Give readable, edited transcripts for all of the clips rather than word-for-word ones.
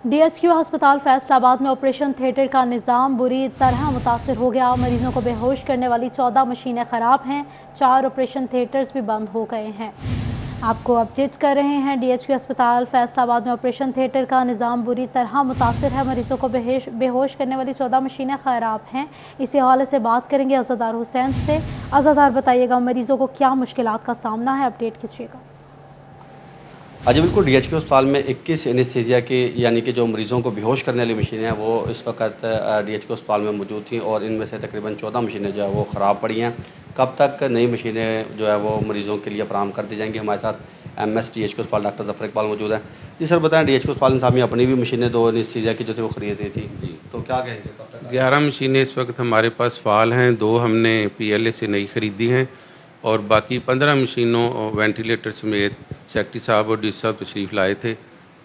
DHQ अस्पताल फैसलाबाद में operation theatre का निज़ाम बुरी तरह मुतासर हो गया। मरीजों को बेहोश करने वाली 14 मशीनें खराब हैं। 4 ऑपरेशन थिएटर्स भी बंद हो गए हैं। आपको अपडेट कर रहे हैं। डीएचक्यू अस्पताल फैसलाबाद में ऑपरेशन थिएटर का निज़ाम बुरी तरह मुतासर है। मरीजों को बेहोश करने वाली 14 मशीनें खराब हैं। इसी हवाले से बात करेंगे अज़ादार हुसैन से। अज़ादार बताइएगा, मरीजों को क्या मुश्किलात का सामना है, अपडेट कीजिएगा। जी बिल्कुल, डीएचक्यू अस्पताल में 21 एनेस्थीसिया की यानी कि जो मरीज़ों को बेहोश करने वाली मशीनें हैं वो इस वक्त डीएचक्यू अस्पताल में मौजूद थी और इनमें से तकरीबन 14 मशीनें जो है वो ख़राब पड़ी हैं। कब तक नई मशीनें जो है वो मरीज़ों के लिए फराहम कर दी जाएंगी? हमारे साथ एमएस डीएचक्यू अस्पताल डॉक्टर ज़फ़र इकबाल मौजूद है। जी सर बताएं, डीएचक्यू अस्पताल इंतज़ामिया अपनी भी मशीनें 2 एनेस्थीसिया की जो थी वो ख़रीद रही थी, जी तो क्या कहेंगे? कब तक 11 मशीनें इस वक्त हमारे पास फ़ाल हैं, 2 हमने पीएलए से नई ख़रीदी हैं और बाकी 15 मशीनों वेंटिलेटर समेत सेक्रेटरी साहब और डी साहब तशरीफ़ लाए थे।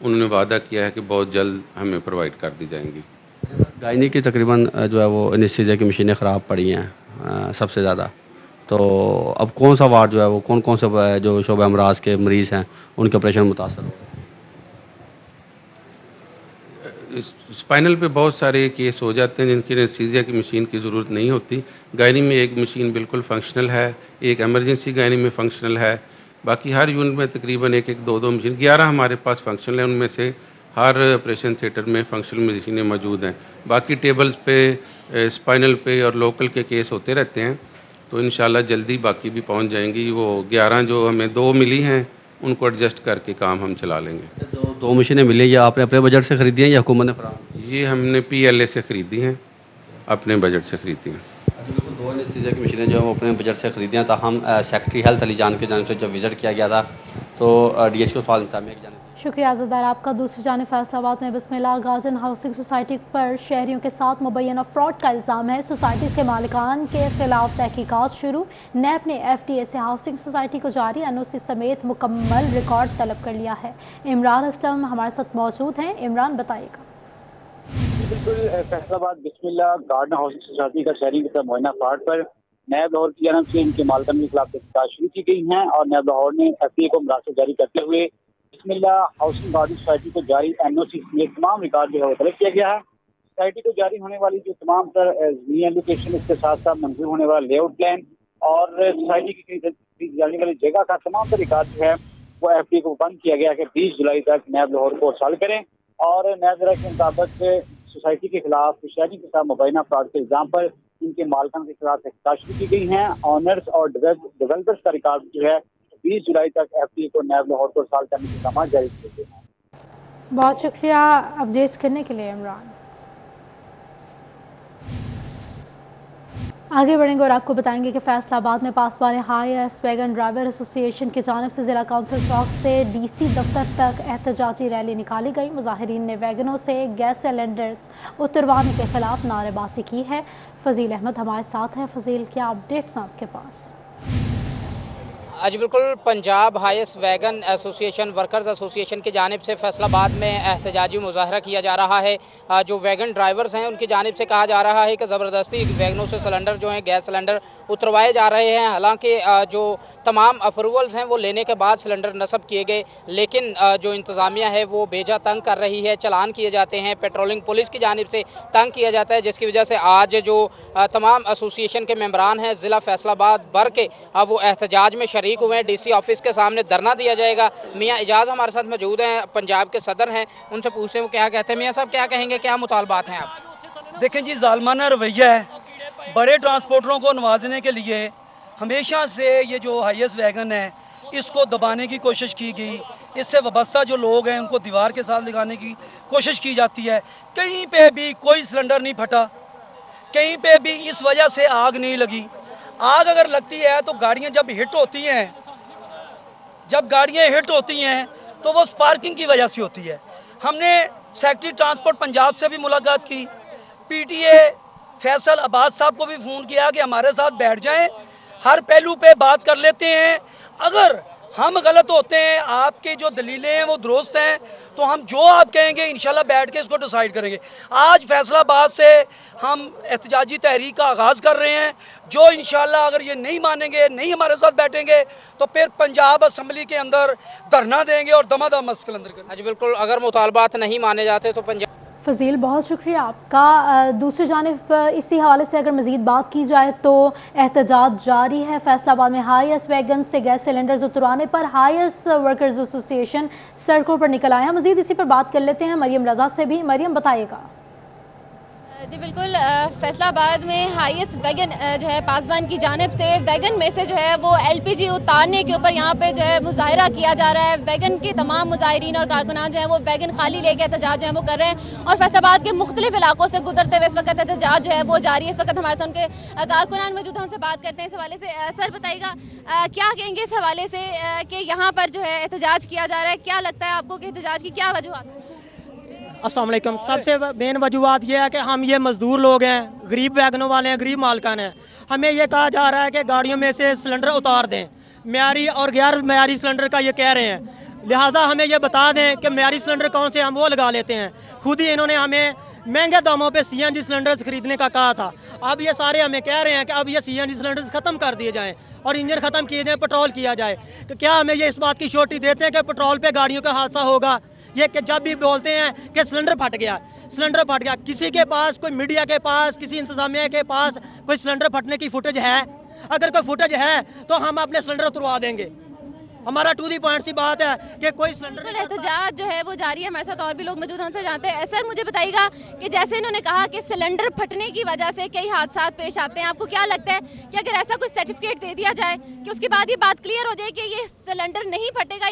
उन्होंने वादा किया है कि बहुत जल्द हमें प्रोवाइड कर दी जाएंगी। गायनी की तकरीबन जो है वो एनेस्थीसिया की मशीनें ख़राब पड़ी हैं सबसे ज़्यादा। तो अब कौन सा वार्ड जो है वो कौन से जो शोबे अमराज के मरीज़ हैं उनके ऑपरेशन मुतासर हो गए? स्पाइनल पे बहुत सारे केस हो जाते हैं जिनकी एनेस्थीसिया की मशीन की ज़रूरत नहीं होती। गायनी में एक मशीन बिल्कुल फंक्शनल है, एक इमरजेंसी गायनी में फंक्शनल है। बाकी हर यूनिट में तकरीबन 1-1, 2-2 मशीन 11 हमारे पास फंक्शनल है। उनमें से हर ऑपरेशन थिएटर में फंक्शनल मशीनें मौजूद हैं। बाकी टेबल्स पे, स्पाइनल पे और लोकल के केस होते रहते हैं, तो इंशाल्लाह जल्दी बाकी भी पहुंच जाएंगी। वो 11 जो हमें 2 मिली हैं उनको एडजस्ट करके काम हम चला लेंगे। जो 2 मशीनें मिली या आपने अपने बजट से खरीदी हैं या हुकूमत ने फराहम? ये हमने पीएलए से खरीदी हैं, अपने बजट से खरीदी हैं। अच्छा बिल्कुल, 2 एनेस्थीसिया की मशीनें जो है वो अपने बजट से खरीदी हैं। ताहम सेक्रेटरी हेल्थ अली जान की जानिब से जब विजिट किया गया था तो डीएचक्यू अस्पताल इंतज़ामिया की जानिब शुक्रिया अज़ादार आपका। दूसरी जानिब फैसलाबाद में बिस्मिल्लाह गार्डन हाउसिंग सोसाइटी पर शहरियों के साथ मुबैना फ्रॉड का इल्ज़ाम है। सोसाइटी के मालिकान के खिलाफ तहकीकात शुरू। नैब ने एफडीए से हाउसिंग सोसाइटी को जारी एनओसी समेत मुकम्मल रिकॉर्ड तलब कर लिया है। इमरान असलम हमारे साथ मौजूद हैं। इमरान बताइएगा। बिल्कुल, फैसलाबाद बिस्मिल्लाह गार्डन हाउसिंग सोसाइटी का शहरी के साथ मुआयना फ्रॉड पर नैब लाहौर की जानब से इनके मालिकान के खिलाफ तहकीकात शुरू की गई हैं और नैब लाहौर ने एफडीए को मुरासत जारी करते हुए बिस्मिल्लाह हाउसिंग गार्डन सोसाइटी को जारी एनओसी में तमाम रिकॉर्ड जो है वो तलब किया गया है। सोसाइटी को जारी होने वाली जो तमाम जमीन एलोकेशन, इसके साथ साथ मंजूर होने वाला लेआउट प्लान और सोसाइटी की खरीदी जाने वाली जगह का तमाम का रिकॉर्ड जो है वो एफडीए को बंद किया गया कि 20 जुलाई तक नैब लाहौर को साल करें और नैब ज़रा के मुताबिक सोसाइटी के खिलाफ शहरी के साथ मुबैना फ्रॉड के इल्जाम पर इनके मालिकान के खिलाफ तहकीकात शुरू की गई हैं। ऑनर्स और डेवलपर्स का रिकॉर्ड जो है 20 जुलाई तक एफडीए को नैब लाहौर को साल करने के इल्जाम जारी किए गए हैं। बहुत शुक्रिया अपडेट्स करने के लिए इमरान। आगे बढ़ेंगे और आपको बताएंगे कि फैसलाबाद में Paswan HiAce wagon driver association की जानिब से जिला काउंसिल चौक से डीसी दफ्तर तक एहतजाजी रैली निकाली गई। मुजाहिरीन ने वैगनों से गैस सिलेंडर्स उतरवाने के खिलाफ नारेबाजी की है। फजील अहमद हमारे साथ हैं। फजील, क्या अपडेट्स हैं आपके पास? जी बिल्कुल, Punjab highest wagon association workers association की जानिब से फैसलाबाद में एहतजाजी मुजाहरा किया जा रहा है। जो वैगन ड्राइवर्स हैं उनकी जानिब से कहा जा रहा है कि ज़बरदस्ती वैगनों से सिलेंडर जो हैं गैस सिलेंडर उतरवाए जा रहे हैं। हालांकि जो तमाम अप्रूवल्स हैं वो लेने के बाद सिलेंडर नस्ब किए गए, लेकिन जो इंतज़ामिया है वो बेजा तंग कर रही है। चलान किए जाते हैं, पेट्रोलिंग पुलिस की जानिब से तंग किया जाता है, जिसकी वजह से आज जो तमाम एसोसिएशन के मेंबरान हैं ज़िला फैसलाबाद भर के वो एहतजाज में शरीक हुए हैं। डीसी ऑफिस के सामने धरना दिया जाएगा। मियाँ एजाज हमारे साथ मौजूद हैं, पंजाब के सदर हैं, उनसे पूछते हैं वो क्या कहते हैं। मियाँ साहब क्या कहेंगे, क्या मुतालबात हैं आप? देखें जी, जालमाना रवैया है। बड़े ट्रांसपोर्टरों को नवाजने के लिए हमेशा से ये जो हाईएस्ट वैगन है इसको दबाने की कोशिश की गई। इससे वाबस्ता जो लोग हैं उनको दीवार के साथ लगाने की कोशिश की जाती है। कहीं पे भी कोई सिलेंडर नहीं फटा, कहीं पे भी इस वजह से आग नहीं लगी। आग अगर लगती है तो गाड़ियां जब हिट होती हैं तो वो स्पार्किंग की वजह से होती है। हमने सेक्रेटरी ट्रांसपोर्ट पंजाब से भी मुलाकात की, पीटीए फैसल अब्बास साहब को भी फ़ोन किया कि हमारे साथ बैठ जाएं, हर पहलू पे बात कर लेते हैं। अगर हम गलत होते हैं, आपके जो दलीलें हैं वो दुरुस्त हैं, तो हम जो आप कहेंगे इंशाल्लाह बैठ के इसको डिसाइड करेंगे। आज फैसलाबाद से हम एहतजाजी तहरीक का आगाज़ कर रहे हैं, जो इंशाल्लाह अगर ये नहीं मानेंगे, नहीं हमारे साथ बैठेंगे, तो फिर पंजाब असम्बली के अंदर धरना देंगे और दमादम मस्जिद अंदर करेंगे। जी बिल्कुल, अगर मुतालबात नहीं माने जाते तो पंजाब। फजील, बहुत शुक्रिया आपका। दूसरी जानिब इसी हवाले से अगर मजीद बात की जाए तो एहतजाज जारी है। फैसलाबाद में हाईएस वैगन से गैस सिलेंडर्स उतरवाने पर हाईएस वर्कर्स एसोसिएशन सड़कों पर निकल आए हैं। मजीद इसी पर बात कर लेते हैं मरियम रजा से भी। मरियम, बताइएगा। जी बिल्कुल, फैसलाबाद में हाईएस्ट वैगन जो है पासबान की जानिब से वैगन में से जो है वो एलपीजी उतारने के ऊपर यहाँ पे जो है मुजाहिरा किया जा रहा है। वैगन के तमाम मुजाहिरीन और कारकुनान जो है वो वैगन खाली लेके एहतजाज जो है वो कर रहे हैं और फैसलाबाद के मुख्तलिफ इलाकों से गुजरते हुए इस वक्त एहतजाज जो है वो जारी है। इस वक्त हमारे साथ उनके कारकुनान मौजूद हैं, उनसे बात करते हैं इस हवाले से। सर बताइएगा, क्या कहेंगे इस हवाले से कि यहाँ पर जो है एहतजाज किया जा रहा है, क्या लगता है आपको कि एहतजाज की क्या वजूहत है? अस्सलाम वालेकुम। सबसे मेन वजूहत ये है कि हम ये मजदूर लोग हैं, गरीब वैगनों वाले हैं, गरीब मालकान हैं। हमें ये कहा जा रहा है कि गाड़ियों में से सिलेंडर उतार दें। म्यारी और गैर म्यारी सिलेंडर का ये कह रहे हैं, लिहाजा हमें ये बता दें कि म्यारी सिलेंडर कौन से, हम वो लगा लेते हैं। खुद ही इन्होंने हमें महंगे दामों पे सीएनजी सिलेंडर्स खरीदने का कहा था। अब ये सारे हमें कह रहे हैं कि अब ये सीएनजी सिलेंडर्स खत्म कर दिए जाएं और इंजन खत्म किए जाएं, पेट्रोल किया जाए। तो क्या हमें ये इस बात की श्योरिटी देते हैं कि पेट्रोल पे गाड़ियों का हादसा होगा? ये कि जब भी बोलते हैं कि सिलेंडर फट गया, सिलेंडर फट गया, किसी के पास, कोई मीडिया के पास, किसी इंतजामिया के पास कोई सिलेंडर फटने की फुटेज है? अगर कोई फुटेज है तो हम अपने सिलेंडर उतरवा देंगे। हमारा टू दी पॉइंट सी बात है कि कोई सिलेंडर। एहतजाज जो है वो जारी है, हमारे साथ और भी लोग मौजूद हैं, उनसे जानते हैं। सर मुझे बताइएगा कि जैसे इन्होंने कहा कि सिलेंडर फटने की वजह से कई हादसा पेश आते हैं, आपको क्या लगता है कि अगर ऐसा कोई सर्टिफिकेट दे दिया जाए कि उसके बाद ये बात क्लियर हो जाए कि ये सिलेंडर नहीं फटेगा?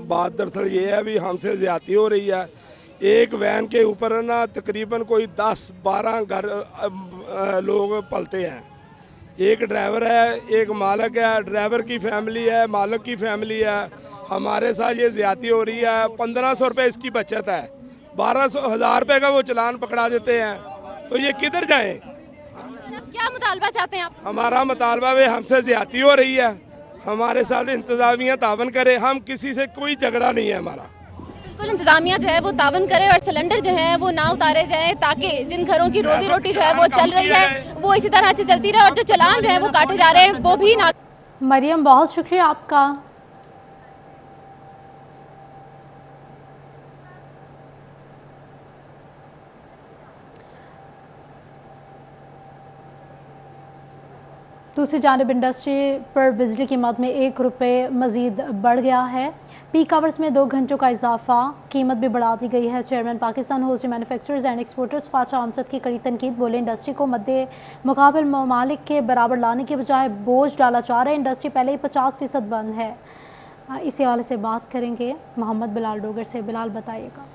बात दरअसल ये है, अभी हमसे ज्यादती हो रही है। एक वैन के ऊपर ना तकरीबन कोई 10-12 घर लोग पलते हैं। एक ड्राइवर है, एक मालक है, ड्राइवर की फैमिली है, मालक की फैमिली है। हमारे साथ ये ज्यादती हो रही है। 1500 रुपये इसकी बचत है, 1200-1000 रुपये का वो चालान पकड़ा देते हैं। तो ये किधर जाएं? क्या मुतालबा चाहते हैं आप? हमारा मुतालबा है, हमसे ज्यादती हो रही है, हमारे साथ इंतजामिया तावन करे। हम किसी से कोई झगड़ा नहीं है हमारा। बिल्कुल, इंतजामिया जो है वो तावन करे और सिलेंडर जो है वो ना उतारे जाए, ताकि जिन घरों की रोजी रोटी जो है वो चल रही है वो इसी तरह से चलती रहे, और जो चालान जो है वो काटे जा रहे हैं वो भी ना। मरियम, बहुत शुक्रिया आपका। दूसरी जानिब इंडस्ट्री पर बिजली कीमत में 1 रुपये मजीद बढ़ गया है। पीक आवर्स में 2 घंटों का इजाफा, कीमत भी बढ़ा दी गई है। Chairman Pakistan wholesale manufacturers and exporters Khwaja Amjad की कड़ी तनकीद, बोले इंडस्ट्री को मद्दे मुकाबिल ममालिक के बराबर लाने के बजाय बोझ डाला जा रहा है। इंडस्ट्री पहले ही 50% बंद है। इसी हवाले से बात करेंगे मोहम्मद बिलाल डोगर से। बिलाल, बताइएगा।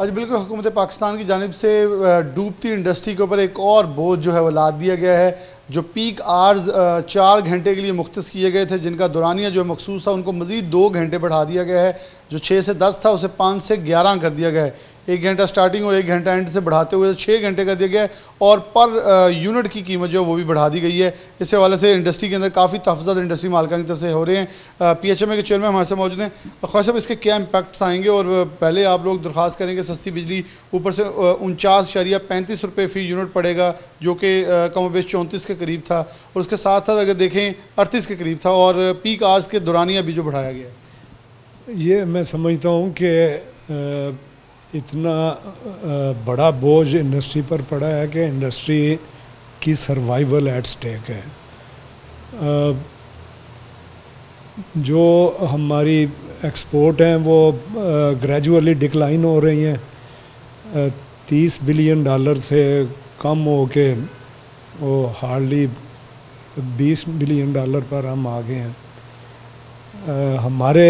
आज बिल्कुल हुकूमत पाकिस्तान की जानिब से डूबती इंडस्ट्री के ऊपर एक और बोझ जो है वो लाद दिया गया है। जो पीक आवर्स 4 घंटे के लिए मुख्तस किए गए थे, जिनका दौरानिया जो मखसूस था, उनको मजीद 2 घंटे बढ़ा दिया गया है। जो 6 से 10 था उसे 5 से 11 कर दिया गया है। 1 घंटा स्टार्टिंग और 1 घंटा एंड से बढ़ाते हुए 6 घंटे कर दिया गया है। और पर यूनिट की कीमत जो है वो भी बढ़ा दी गई है। इस हवाले से इंडस्ट्री के अंदर काफ़ी तहफ़्फ़ुज़ात इंडस्ट्री मालिकान की तरफ से हो रहे हैं। PHMA के चेयरमैन हमारे साथ मौजूद हैं। ख्वाजा साहब, इसके क्या इम्पैक्ट्स आएंगे? और पहले आप लोग दरख्वास्त करेंगे सस्ती बिजली, ऊपर से 49.35 रुपये फ़ी यूनिट पड़ेगा, जो कि कम बेश 34 के करीब था, और उसके साथ साथ अगर देखें 38 के करीब था, और पीक आवर्स के दौरानिया भी जो बढ़ाया गया। ये मैं समझता हूँ कि इतना बड़ा बोझ इंडस्ट्री पर पड़ा है कि इंडस्ट्री की सर्वाइवल एट स्टेक है। जो हमारी एक्सपोर्ट हैं वो ग्रेजुअली डिक्लाइन हो रही हैं। $30 बिलियन से कम हो के वो हार्डली $20 बिलियन पर हम आ गए हैं। हमारे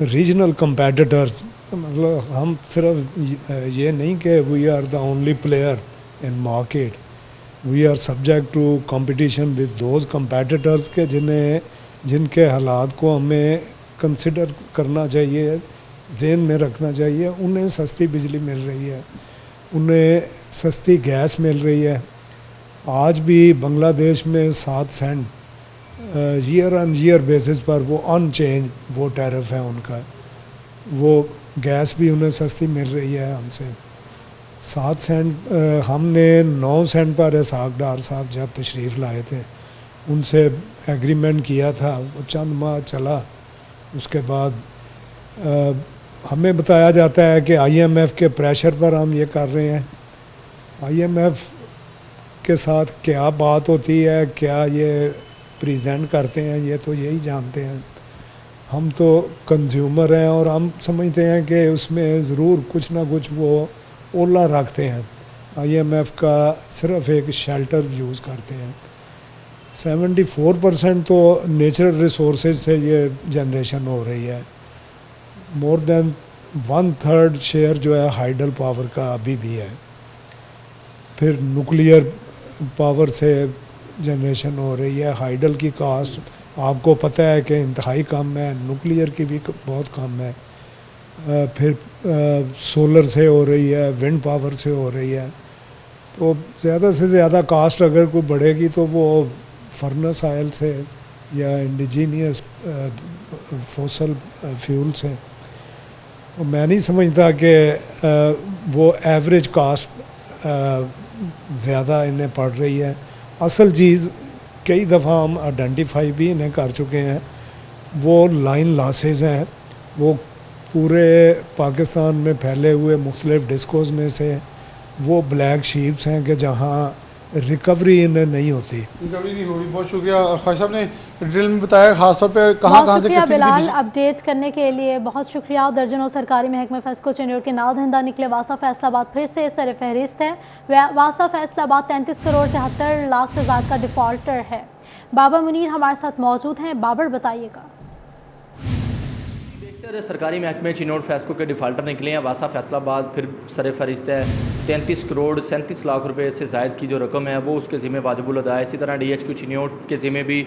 रीजनल कंपेटिटर्स, मतलब हम सिर्फ ये नहीं कि we are the only player in market, we are subject to competition with those competitors के जिनके हालात को हमें कंसिडर करना चाहिए, ज़हन में रखना चाहिए। उन्हें सस्ती बिजली मिल रही है, उन्हें सस्ती गैस मिल रही है। आज भी बांग्लादेश में 7 cent year on year basis पर वो अनचेंज वो टैरिफ है उनका। वो गैस भी उन्हें सस्ती मिल रही है हमसे 7 सेंट, हमने 9 सेंट पर इसहाक डार साहब जब तशरीफ़ लाए थे उनसे एग्रीमेंट किया था, वो चंद माह चला। उसके बाद हमें बताया जाता है कि IMF के प्रेशर पर हम ये कर रहे हैं। IMF के साथ क्या बात होती है, क्या ये प्रेजेंट करते हैं, ये तो यही जानते हैं। हम तो कंज्यूमर हैं और हम समझते हैं कि उसमें ज़रूर कुछ ना कुछ वो ओला रखते हैं। IMF का सिर्फ एक शेल्टर यूज़ करते हैं। 74% तो नेचुरल रिसोर्सेज से ये जनरेशन हो रही है। मोर देन 1/3 शेयर जो है हाइडल पावर का अभी भी है। फिर न्यूक्लियर पावर से जनरेशन हो रही है। हाइडल की कास्ट आपको पता है कि इंतहाई कम है, न्यूक्लियर की भी बहुत कम है। फिर सोलर से हो रही है, विंड पावर से हो रही है। तो ज़्यादा से ज़्यादा कास्ट अगर कोई बढ़ेगी तो वो फर्नेस ऑयल से या इंडिजीनियस फॉसल फ्यूल से। तो मैं नहीं समझता कि वो एवरेज कास्ट ज़्यादा इन्हें पड़ रही है। असल चीज़ कई दफ़ा हम आइडेंटिफाई भी इन्हें कर चुके हैं, वो लाइन लॉसेस हैं। वो पूरे पाकिस्तान में फैले हुए मुख्तलिफ डिस्कोज में से वो ब्लैक शीप्स हैं कि जहाँ रिकवरी इन्हें नहीं होती। रिकवरी नहीं हुई। बहुत शुक्रिया ख्वाजा साहब ने डिटेल में बताया, खासतौर पर कहाँ से कितनी बिलाल अपडेट करने के लिए बहुत शुक्रिया। दर्जनों सरकारी महकमे फेस्को चिन्योर के नाधंधा निकले वासा फैसलाबाद फिर से सर फहरिस्त है। वासा फैसलाबाद 33 करोड़ 73 लाख से ज्यादा का डिफॉल्टर है। बाबर मुनीर हमारे साथ मौजूद हैं। बाबर बताइएगा। सरकारी महकमे चिन्योर फैस्को के डिफाल्टर निकले हैं। वासा फैसलाबाद फिर सर फहरिस्त है। 33 करोड़ 37 लाख रुपए से ज़ायद की जो रकम है वो उसके ज़िम्मे वाजिबुल अदा है। इसी तरह DHQ चिन्योर के ज़िम्मे भी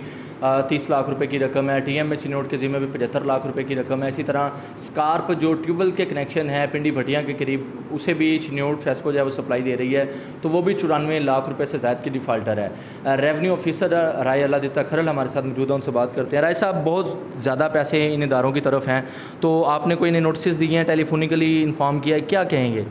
30 लाख रुपए की रकम है। TMA चिन्योर के ज़िम्मे भी 75 लाख रुपए की रकम है। इसी तरह स्कार्प जो ट्यूबवेल के कनेक्शन है पिंडी भटिया के करीब, उसे भी चिन्योर फैस्को जो है वो सप्लाई दे रही है, तो वो भी 94 लाख रुपए से ज़ायद की डिफाल्टर है। रेवेन्यू ऑफिसर राय अल्लाह दिता खरल हमारे साथ मौजूद है, उनसे बात करते हैं। राय साहब, बहुत ज़्यादा पैसे इन इदारों की तरफ हैं, तो आपने कोई इन्हें नोटिस दिए हैं, टेलीफोनिकली इन्फॉर्म किया है, क्या कहेंगे?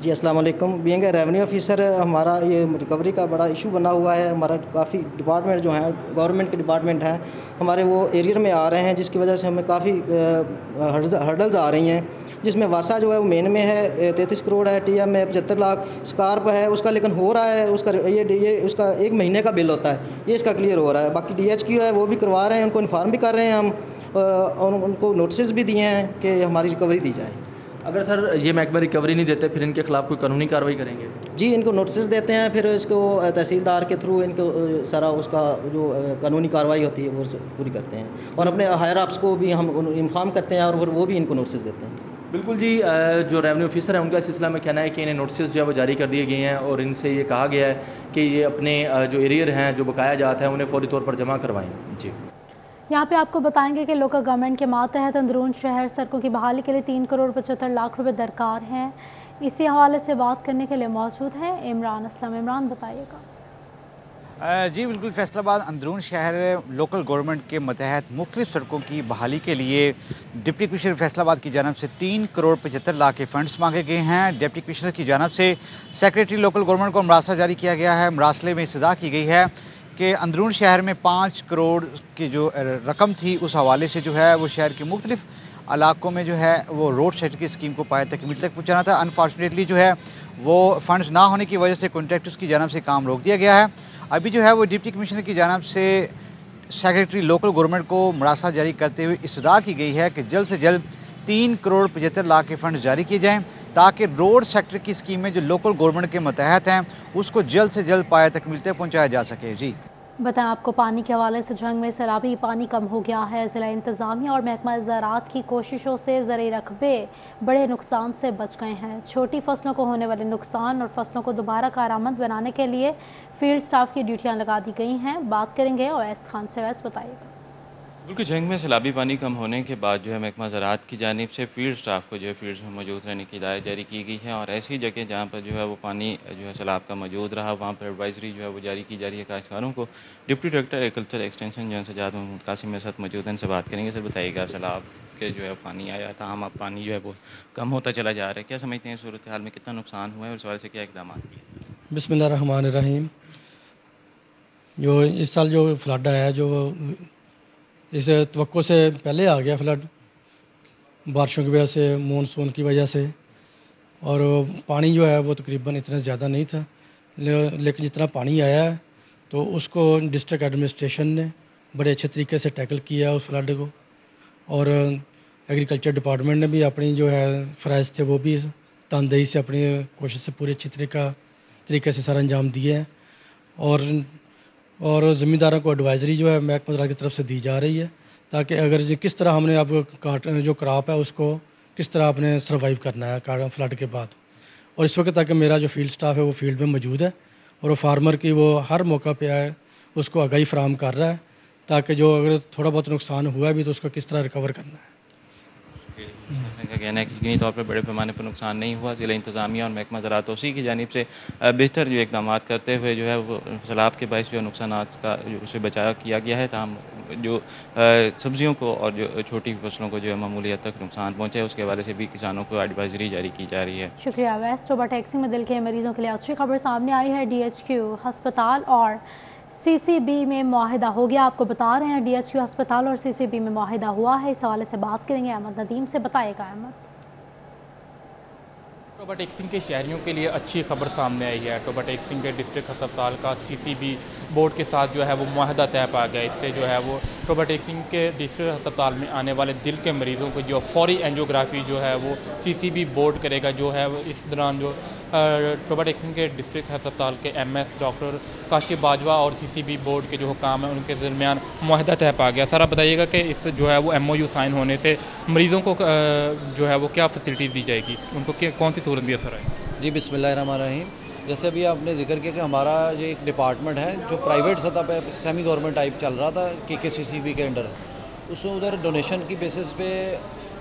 जी अस्सलाम वालेकुम। बीइंग रेवेन्यू ऑफिसर हमारा ये रिकवरी का बड़ा इशू बना हुआ है। हमारा काफ़ी डिपार्टमेंट जो हैं गवर्नमेंट के डिपार्टमेंट हैं हमारे वो एरियर में आ रहे हैं, जिसकी वजह से हमें काफ़ी हर्डल्स आ रही हैं, जिसमें वासा जो है वो मेन में है 33 करोड़ है, TMA 75 लाख, स्कार्प है उसका लेकिन हो रहा है उसका ये उसका 1 महीने का बिल होता है, ये इसका क्लियर हो रहा है। बाकी DHQ है वो भी करवा रहे हैं, उनको इन्फॉर्म भी कर रहे हैं हम और उनको नोटिस भी दिए हैं कि हमारी रिकवरी दी जाए। अगर सर ये महकमा रिकवरी नहीं देते फिर इनके खिलाफ कोई कानूनी कार्रवाई करेंगे? जी, इनको नोटिस देते हैं, फिर इसको तहसीलदार के थ्रू इनको सारा उसका जो कानूनी कार्रवाई होती है वो पूरी करते हैं और अपने हायर अप्स को भी हम इन्फॉर्म करते हैं और वो भी इनको नोटिस देते हैं। बिल्कुल जी, जो रेवेन्यू ऑफिसर है उनका इस सिलसिला में कहना है कि इन्हें नोटिस जो है वो जारी कर दिए गए हैं और इनसे ये कहा गया है कि ये अपने जो एरियर हैं जो बकाया जाता है उन्हें फौरी तौर पर जमा करवाएं। जी, यहाँ पे आपको बताएंगे कि लोकल गवर्नमेंट के मातहत अंदरून शहर सड़कों की बहाली के लिए 3 करोड़ 75 लाख रुपए दरकार हैं। इसी हवाले से बात करने के लिए मौजूद है इमरान असलम। इमरान बताइएगा। जी बिल्कुल, फैसलाबाद अंदरून शहर लोकल गवर्नमेंट के मतहत मुख्तलिफ सड़कों की बहाली के लिए डिप्टी कमिश्नर फैसलाबाद की जानब से 3 करोड़ 75 लाख के फंड्स मांगे गए हैं। डिप्टी कमिश्नर की जानब से सेक्रेटरी लोकल गवर्नमेंट को मरासला जारी किया गया है। मरासले में इस्तदा की गई है कि अंदरून शहर में 5 करोड़ की जो रकम थी उस हवाले से जो है वो शहर के मुख्तलिफ इलाकों में जो है वो रोड सेफ्टी की स्कीम को पाए तकमील तक पहुँचाना था। अनफॉर्चुनेटली जो है वो फंड्स ना होने की वजह से कॉन्ट्रैक्टर्स की जानब से काम रोक दिया गया है। अभी जो है वो डिप्टी कमिश्नर की जानब से सेक्रेटरी लोकल गवर्नमेंट को मरासला जारी करते हुए इस्तदा की गई है कि जल्द से जल्द 3 करोड़ 75 लाख के फंड जारी किए जाएं ताकि रोड सेक्टर की स्कीमें जो लोकल गवर्नमेंट के मतहत हैं उसको जल्द से जल्द पाए तकमील तक पहुँचाया जा सके। जी बताएं, आपको पानी के हवाले से जंग में सैलाबी पानी कम हो गया है। जिला इंतजामिया और महकमा ज़राअत की कोशिशों से ज़राई रकबे बड़े नुकसान से बच गए हैं। छोटी फसलों को होने वाले नुकसान और फसलों को दोबारा कारआमद बनाने के लिए फील्ड स्टाफ की ड्यूटियां लगा दी गई हैं। बात करेंगे ओवैस खान से। ओवैस बताइएगा। बिल्कुल जंग में सैलाबी पानी कम होने के बाद जो है महकमा ज़राअत की जानिब से फील्ड स्टाफ को जो है फील्ड्स में मौजूद रहने की हिदायत जारी की गई है और ऐसी जगह जहाँ पर जो है वो पानी जो है सैलाब का मौजूद रहा वहाँ पर एडवाइजरी जो है वो जारी की जा रही है काश्तकारों को। डिप्टी डायरेक्टर एग्रीकल्चर एक्सटेंशन जो है सजाद महमूद कासिम मेरे साथ मौजूद हैं, इनसे बात करेंगे। सर बताइएगा, सैलाब के जो है पानी आया था, हम अब पानी जो है वो कम होता चला जा रहा है, क्या समझते हैं सूरत हाल में कितना नुकसान हुआ है और इस वजह से क्या इकदाम किए? बिस्मिल्लाहिर्रहमानिर्रहीम। जो इस साल जो फ्लड आया, जो इस तवक्को से पहले आ गया फ्लड, बारिशों की वजह से, मानसून की वजह से, और पानी जो है वो तकरीबन इतना ज़्यादा नहीं था, लेकिन जितना पानी आया है तो उसको डिस्ट्रिक्ट एडमिनिस्ट्रेशन ने बड़े अच्छे तरीके से टैकल किया उस फ्लड को, और एग्रीकल्चर डिपार्टमेंट ने भी अपनी जो है फ़राइज़ थे वो भी तनदेही से अपनी कोशिश से पूरे अच्छी तरीके से सर अंजाम दिए हैं। और ज़मींदारों को एडवाइज़री जो है महकमा ज़राअत की तरफ से दी जा रही है, ताकि अगर किस तरह हमने अब जो क्रॉप है उसको किस तरह आपने सर्वाइव करना है फ्लड के बाद। और इस वक्त तक मेरा जो फील्ड स्टाफ है वो फील्ड में मौजूद है और वो फार्मर की वो हर मौका पे आए उसको आगाही फराहम कर रहा है, ताकि जो अगर थोड़ा बहुत नुकसान हुआ भी तो उसको किस तरह रिकवर करना है। का कहना है कि यकीनी तौर पर बड़े पैमाने पर नुकसान नहीं हुआ। ज़िला इंतज़ामिया और महकमा ज़राअत उसी की जानिब से बेहतर जो इक़दाम करते हुए जो है वो सैलाब के बायस जो नुकसान का उसे बचाव किया गया है, ताहम जो सब्जियों को और जो छोटी फसलों को जो है मामूली हद तक नुकसान पहुँचे उसके हवाले से भी किसानों को एडवाइजरी जारी की जा रही है। शुक्रिया वेस्ट। टोबा टैक्सी में दिल के मरीजों के लिए अच्छी खबर सामने आई है। DHQ अस्पताल और CCB में मुआहिदा हो गया। आपको बता रहे हैं DHQ अस्पताल और CCB में मुआहिदा हुआ है। इस हवाले से बात करेंगे अहमद नदीम से। बताएगा अहमद। टोबा टेक्सिंग के शहरियों के लिए अच्छी खबर सामने आई है। टोबा टेक्सिंग के डिस्ट्रिक्ट अस्पताल का CCB बोर्ड के साथ जो है वो मुआहदा तय पा गया। इससे जो है वो टोबा टेक्सिंग के डिस्ट्रिक्ट अस्पताल में आने वाले दिल के मरीजों को जो फौरी एंजियोग्राफी जो है वो CCB बोर्ड करेगा। जो है वो इस दौरान जो टोबा टेक्सिंग के डिस्ट्रिक्ट अस्पताल के MS डॉक्टर काशिफ बाजवा और CCB बोर्ड के जो हुकाम है उनके दरमियान मुआहदा तय पा गया। सर आप बताइएगा कि इस जो है वो MOU साइन होने से मरीजों को जो है वो क्या फैसिलिटी दी जाएगी, उनको कौन सी सूरत भी असर है? जी बिस्मिल्लाहिर्रहमानिर्रहीम। जैसे अभी आपने जिक्र किया कि हमारा ये एक डिपार्टमेंट है जो प्राइवेट सतह पे सेमी गवर्नमेंट टाइप चल रहा था KKCCB के अंडर, उसमें उधर डोनेशन की बेसिस पे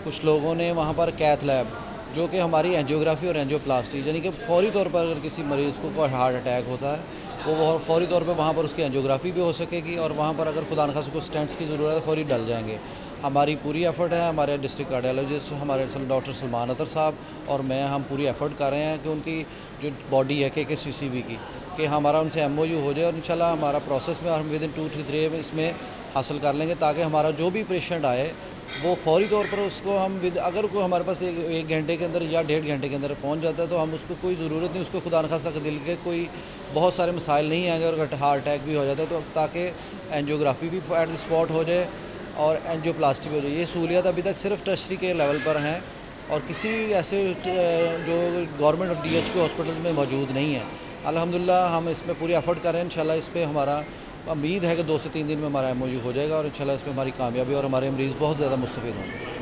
कुछ लोगों ने वहाँ पर कैथ लैब जो कि हमारी एंजियोग्राफी और एंजियोप्लास्टी यानी कि फौरी तौर पर अगर किसी मरीज़ को कोई हार्ट अटैक होता है वो फौरी तौर पर वहाँ पर उसकी एंजियोग्राफी भी हो सकेगी और वहाँ पर अगर खुदा न खास्ता को स्टेंट्स की ज़रूरत है फौरी डल जाएंगे। हमारी पूरी एफर्ट है, हमारे डिस्ट्रिक्ट कार्डियोलॉजिस्ट हमारे डॉक्टर सलमान अतर साहब और मैं, हम पूरी एफर्ट कर रहे हैं कि उनकी जो बॉडी है KKCCB की कि हमारा उनसे MOU हो जाए और इंशाल्लाह हमारा प्रोसेस में हम विदिन 2-3 में इसमें हासिल कर लेंगे, ताकि हमारा जो भी पेशेंट आए वो फौरी तौर पर उसको हम अगर कोई हमारे पास एक घंटे के अंदर या 1.5 घंटे के अंदर पहुंच जाता है तो हम उसको कोई ज़रूरत नहीं, उसको खुदा न खास्ता दिल के कोई बहुत सारे मसाइल नहीं आएंगे और हार्ट अटैक भी हो जाता है तो ताकि एंजियोग्राफी भी एट द स्पॉट हो जाए और एंजियोप्लास्टी भी हो जाए। ये सहूलियत अभी तक सिर्फ टर्शरी के लेवल पर हैं और किसी ऐसे जो गवर्नमेंट और DHQ हॉस्पिटल में मौजूद नहीं है। अल्हम्दुलिल्लाह हम इसमें पूरी एफर्ट कर रहे हैं। इंशाल्लाह इस पर हमारा उम्मीद है कि 2 से 3 दिन में हमारा MOU हो जाएगा और इंशाल्लाह इसमें हमारी कामयाबी और हमारे मरीज़ बहुत ज़्यादा मुस्तफ़ीद होंगे।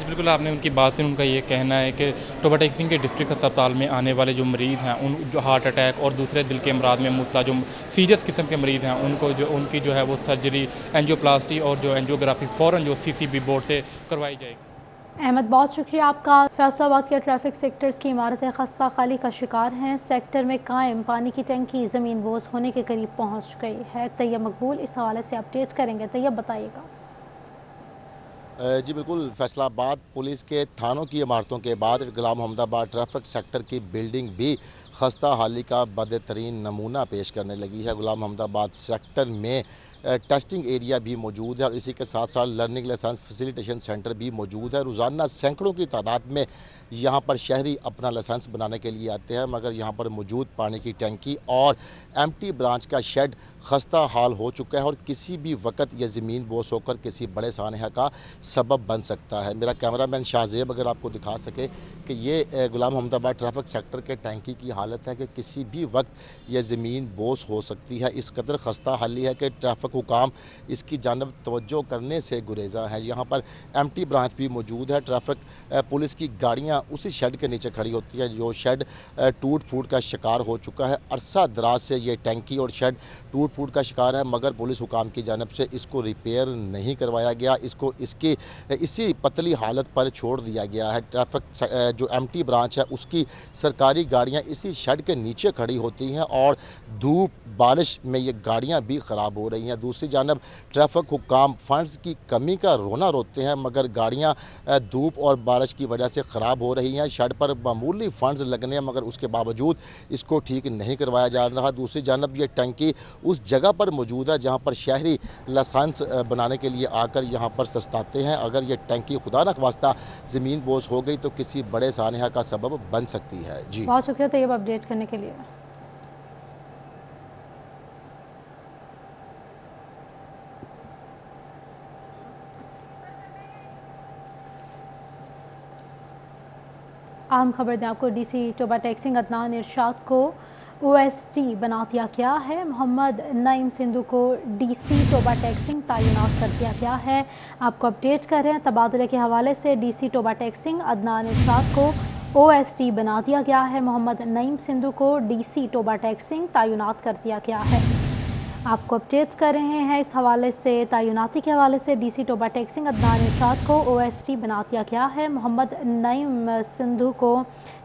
बिल्कुल आपने उनकी बात से उनका ये कहना है कि टोबा टेक्सिंग के डिस्ट्रिक्ट अस्पताल में आने वाले जो मरीज़ हैं उन जो हार्ट अटैक और दूसरे दिल के अमराज में मुब्तला जो सीरियस किस्म के मरीज़ हैं उनको जो उनकी जो है वो सर्जरी एंजियोप्लास्टी और जो एंजियोग्राफी फ़ौरन जो CCB बोर्ड से करवाई जाएगी। अहमद बहुत शुक्रिया आपका। फैसलाबाद के ट्रैफिक सेक्टर्स की इमारतें खस्ता खाली का शिकार हैं। सेक्टर में कायम पानी की टंकी ज़मीन बोझ होने के करीब पहुंच गई है। तैयब मकबूल इस हवाले से अपडेट करेंगे। तैयब बताइएगा। जी बिल्कुल, फैसलाबाद पुलिस के थानों की इमारतों के बाद गुलाम मोहम्मदाबाद ट्रैफिक सेक्टर की बिल्डिंग भी खस्ता हाली का बदतरीन नमूना पेश करने लगी है। गुलाम मोहम्मदाबाद सेक्टर में टेस्टिंग एरिया भी मौजूद है और इसी के साथ साथ लर्निंग लाइसेंस फैसिलिटेशन सेंटर भी मौजूद है। रोज़ाना सैकड़ों की तादाद में यहाँ पर शहरी अपना लाइसेंस बनाने के लिए आते हैं, मगर यहाँ पर मौजूद पानी की टंकी और एम्प्टी ब्रांच का शेड खस्ता हाल हो चुका है और किसी भी वक्त यह ज़मीन बोझ होकर किसी बड़े सानहा का सबब बन सकता है। मेरा कैमरामैन शाहजेब अगर आपको दिखा सके कि ये गुलाम मोहम्मदाबाद ट्रैफिक सेक्टर के टंकी की हालत है कि किसी भी वक्त यह ज़मीन बोझ हो सकती है। इस कदर खस्ता हाली है कि ट्रैफिक हुकाम इसकी जानब तवज्जो करने से गुरेजा है। यहाँ पर एमटी ब्रांच भी मौजूद है। ट्रैफिक पुलिस की गाड़ियाँ उसी शेड के नीचे खड़ी होती है जो शेड टूट फूट का शिकार हो चुका है। अरसा दराज से ये टैंकी और शेड टूट फूट का शिकार है, मगर पुलिस हुकाम की जानब से इसको रिपेयर नहीं करवाया गया, इसको इसी पतली हालत पर छोड़ दिया गया है। ट्रैफिक जो एमटी ब्रांच है उसकी सरकारी गाड़ियां इसी शेड के नीचे खड़ी होती हैं और धूप बारिश में ये गाड़ियां भी ख़राब हो रही हैं। दूसरी जानब ट्रैफिक हुकाम फंड्स की कमी का रोना रोते हैं, मगर गाड़ियां धूप और बारिश की वजह से ख़राब हो रही हैं। शेड पर मामूली फंड्स लगने हैं, मगर उसके बावजूद इसको ठीक नहीं करवाया जा रहा। दूसरी जानब ये टंकी उस जगह पर मौजूद है जहाँ पर शहरी लाइसेंस बनाने के लिए आकर यहाँ पर सस्ताते हैं। अगर ये टंकी खुदा न ख्वास्ता ज़मीन बोझ हो गई तो किसी बड़े सानहा का सबब बन सकती है। जी बहुत शुक्रिया तैयब अपडेट करने के लिए। अहम खबर दें आपको, डीसी टोबा टैक्सिंग अदनान इरशाद को ओएसटी बना दिया गया है। मोहम्मद नईम सिंधु को डीसी टोबा टैक्सिंग तैनात कर दिया गया है। आपको अपडेट कर रहे हैं तबादले के हवाले से। डीसी टोबा टैक्सिंग अदनान इरशाद को ओएसटी बना दिया गया है। मोहम्मद नईम सिंधु को डीसी टोबा टैक्सिंग तैनात कर दिया गया है। आपको अपडेट कर रहे हैं इस हवाले से। तैनाती के हवाले से डीसी टोबा टैक्सिंग अदनान इरशाद को ओएसटी बना दिया गया है। मोहम्मद नईम सिंधु को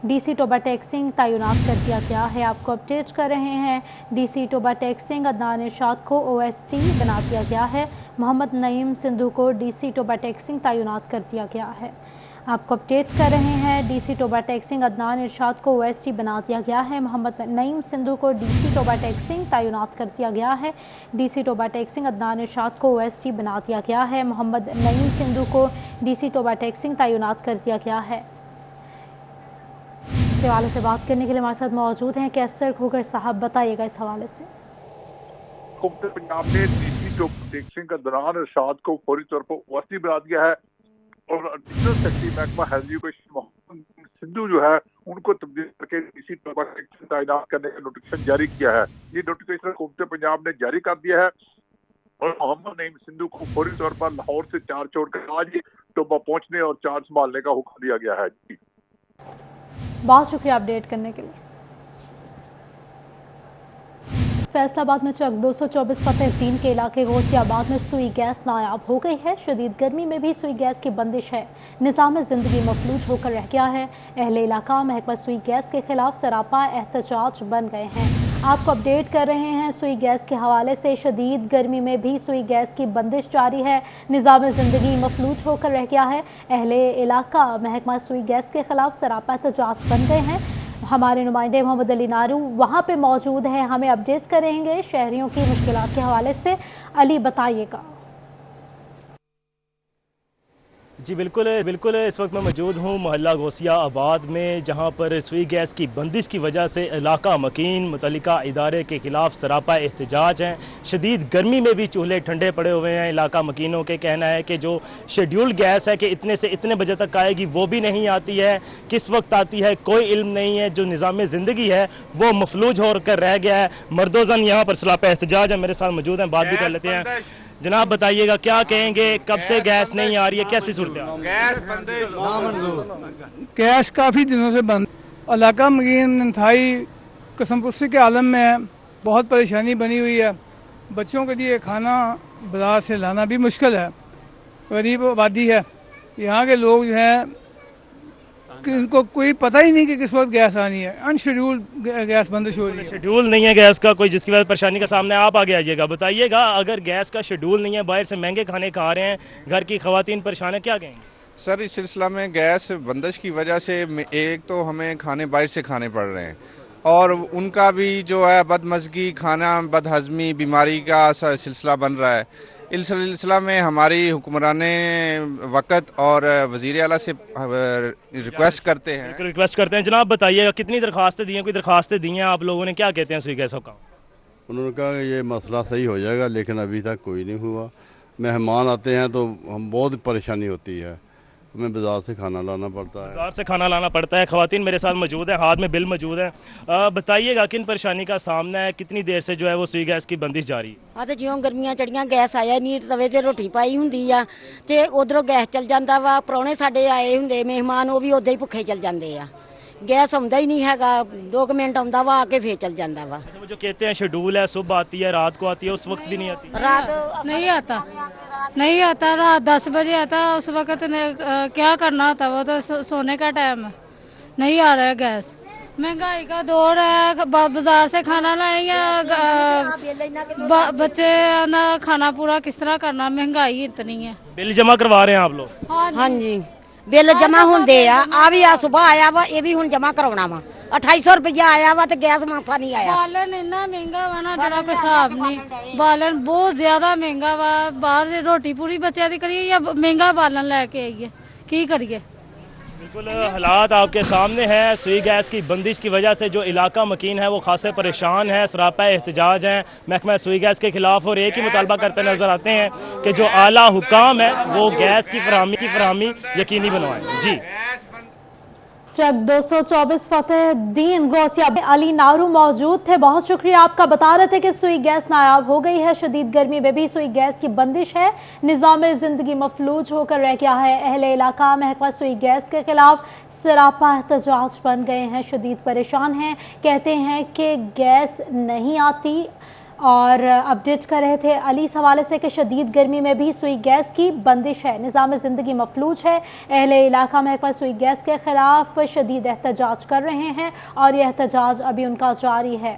डीसी टोबा टैक्सिंग तैनात कर दिया गया है। आपको अपडेट कर रहे हैं डीसी टोबा टैक्सिंग अदनान इरशाद को ओएसटी बना दिया गया है। मोहम्मद नईम सिंधु को डीसी टोबा टैक्सिंग तैनात कर दिया गया है। आपको अपडेट कर रहे हैं डीसी टोबा टैक्सिंग अदनान इरशाद को ओएसटी बना दिया गया है। मोहम्मद नईम सिंधु को डीसी टोबा टैक्सिंग तैनात कर दिया गया है। डीसी टोबा टैक्सिंग अदनान इरशाद को ओएसटी बना दिया गया है। मोहम्मद नईम सिंधु को डीसी टोबा टैक्सिंग तैनात कर दिया गया है। इस हवाले से बात करने के लिए हमारे साथ मौजूद हैं कैसर खोगर साहब, बताइएगा इस हवाले से। हुकूमत पंजाब ने डीसी टोबा टैक्सिंग अदनान इरशाद को फौरी तौर पर ओएसटी बना दिया है और एडिशनल सेक्रेटरी महकमा हेल्थ एजुकेशन मोहम्मद सिंधु जो है उनको तब्दील करके डीसी टोबा टैक्सिंग तैनात करने का नोटिफिकेशन जारी किया है। ये नोटिफिकेशन हुकूमत पंजाब ने जारी कर दिया है और मोहम्मद नईम सिंधु को फौरी तौर पर लाहौर से चार्ज छोड़कर आज ही टोबा पहुंचने और चार्ज संभालने का हुक्म दिया गया है। बहुत शुक्रिया अपडेट करने के लिए। फैसलाबाद में चक 224 फतेह 3 के इलाके गौसियाबाद में सुई गैस नायाब हो गई है। शदीद गर्मी में भी सुई गैस की बंदिश है। निज़ाम ज़िंदगी मफलूज होकर रह गया है। अहले इलाका महकमा सुई गैस के खिलाफ सरापा एहतजाज बन गए हैं। आपको अपडेट कर रहे हैं सुई गैस के हवाले से। शदीद गर्मी में भी सुई गैस की बंदिश जारी है। निज़ाम ज़िंदगी मफलूज होकर रह गया है। अहले इलाका महकमा सुई गैस के खिलाफ सरापा एहतजाज बन गए हैं। हमारे नुमाइंदे मोहम्मद अली नारू वहां पे मौजूद हैं, हमें अपडेट करेंगे शहरियों की मुश्किलात के हवाले से। अली बताइएगा। जी बिल्कुल इस वक्त मैं मौजूद हूँ मोहल्ला गौसिया आबाद में, जहाँ पर सुई गैस की बंदिश की वजह से इलाका मकीन मुतल्लिका इदारे के खिलाफ सरापा एहतजाज हैं। शदीद गर्मी में भी चूल्हे ठंडे पड़े हुए हैं। इलाका मकीनों के कहना है कि जो शेड्यूल्ड गैस है कि इतने से इतने बजे तक आएगी वो भी नहीं आती है, किस वक्त आती है कोई इल्म नहीं है। जो निज़ाम ज़िंदगी है वो मफलूज होकर रह गया है। मर्दोजन यहाँ पर सरापा एहतजाज है, मेरे साथ मौजूद हैं, बात भी कर लेते हैं। जनाब बताइएगा क्या कहेंगे, कब से गैस नहीं आ रही है, कैसी सूरत है? गैस काफ़ी दिनों से बंद, इलाका मकीन इंतहाई कसमपुसी के आलम में है। बहुत परेशानी बनी हुई है। बच्चों के लिए खाना बाजार से लाना भी मुश्किल है। गरीब आबादी है। यहाँ के लोग जो हैं कि इनको कोई पता ही नहीं कि किस वक्त गैस आनी है। अनशेड्यूल्ड गैस बंदिश हो रही है। शेड्यूल नहीं है गैस का कोई, जिसकी वजह से परेशानी का सामने आप आगे आइएगा। बताइएगा अगर गैस का शेड्यूल नहीं है, बाहर से महंगे खाने खा रहे हैं, घर की खवातीन परेशान है, क्या कहेंगे? सर इस सिलसिला में गैस बंदिश की वजह से एक तो हमें खाने बाहर से खाने पड़ रहे हैं और उनका भी जो है बदमज़गी, खाना बदहज़मी, बीमारी का सिलसिला बन रहा है। इस सिलसिला में हमारी हुक्मरान वक़्त और वज़ीर आला से रिक्वेस्ट करते हैं। जनाब बताइएगा कितनी दरखास्तें दी हैं, कोई दरखास्तें दी हैं आप लोगों ने, क्या कहते हैं सुई गैस का? उन्होंने कहा ये मसला सही हो जाएगा, लेकिन अभी तक कोई नहीं हुआ। मेहमान आते हैं तो हम बहुत परेशानी होती है। हमें बाजार से खाना लाना पड़ता है। बाजार से खाना लाना पड़ता है। खवातीन मेरे साथ मौजूद हैं, हाथ में बिल मौजूद है। बताइएगा किन परेशानी का सामना है, कितनी देर से जो है वो सुई गैस की बंदिश जारी है? हाँ तो ज्यों गर्मियां चढ़ियां गैस आया नहीं, तवे ते रोटी पाई हुंदी आ ते उधरों गैस चल जाता वा। प्राहुणे साडे आए हुंदे मेहमान, वो भी उदां ही भुखे चल जाते आ। गैस आउंदा ही नहीं हैगा, 2 मिनट आउंदा वा, आके फिर चल जाता वा। वो जो कहते हैं शेड्यूल है, सुबह आती है, रात को आती है, उस वक्त भी नहीं आती? रात नहीं आता, नहीं आता। रात 10 बजे आता, उस वक्त क्या करना होता, वो तो सोने का टाइम है। नहीं आ रहा है गैस। महंगाई का दौर है, बाजार से खाना लाए या बच्चे ना खाना पूरा किस तरह करना, महंगाई इतनी है। बिल जमा करवा रहे हैं आप लोग? हाँ जी, बिल जमा होंदे आ भी आ सुबह आया वा, ये भी हुण जमा करवाना वा। 2800 रुपया आया वा, तो गैस माफा नहीं आया। बालन इतना महंगा वा ना, जरा कोई हिसाब नहीं। बालन बहुत ज्यादा महंगा वा। बाहर से रोटी पूरी बच्चे दी करिए या महंगा बालन लेके आइए, की करिए। बिल्कुल हालात आपके सामने हैं। सुई गैस की बंदिश की वजह से जो इलाका मकीन है वो खासे परेशान है, सरापा एहतजाज है महकमा सुई गैस के खिलाफ, और एक ही मुतालबा करते नजर आते हैं कि जो आला हुकाम है वो गैस की फराहमी यकीनी बनवाएं। जी चक 224 फतेहद्दीन गौसिया अली नारू मौजूद थे, बहुत शुक्रिया आपका। बता रहे थे कि सुई गैस नायाब हो गई है, शदीद गर्मी में भी सुई गैस की बंदिश है, निज़ाम जिंदगी मफलूज होकर रह गया है। अहले इलाका महकमा सुई गैस के खिलाफ सरापा एहतजाज बन गए हैं, शदीद परेशान हैं, कहते हैं कि गैस नहीं आती। और अपडेट कर रहे थे अली इस हवाले से कि शदीद गर्मी में भी सुई गैस की बंदिश है, निज़ाम ज़िंदगी मफलूज है। अहले इलाका महकमा सुई गैस के खिलाफ शदीद एहतजाज कर रहे हैं और यह एहतजाज अभी उनका जारी है।